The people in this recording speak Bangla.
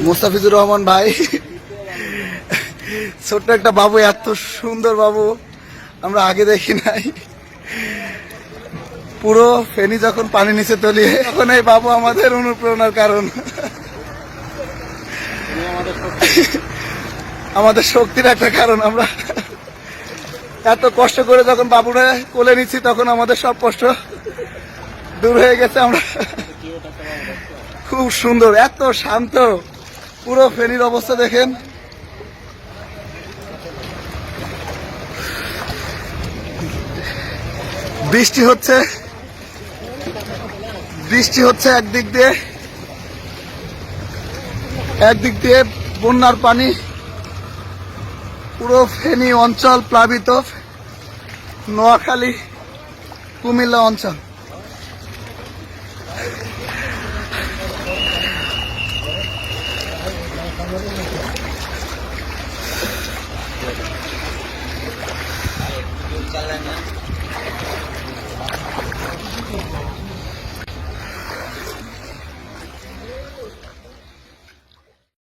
মোস্তাফিজুর রহমান ভাই, ছোট্ট একটা বাবু, এত সুন্দর বাবু আমরা আগে দেখি নাই। পুরো ফেনী যখন পানি নিচে তলিয়ে, তখন এই বাবু আমাদের অনুপ্রেরণার কারণ, আমাদের শক্তির একটা কারণ। আমরা এত কষ্ট করে যখন বাবুরা কোলে নিচ্ছি, তখন আমাদের সব কষ্ট দূর হয়ে গেছে। আমরা খুব সুন্দর, এত শান্ত, পুরো ফেনীর অবস্থা দেখেন। বৃষ্টি হচ্ছে একদিক দিয়ে বন্যার পানি, পুরো ফেনী অঞ্চল প্লাবিত, নোয়াখালী কুমিল্লা অঞ্চল।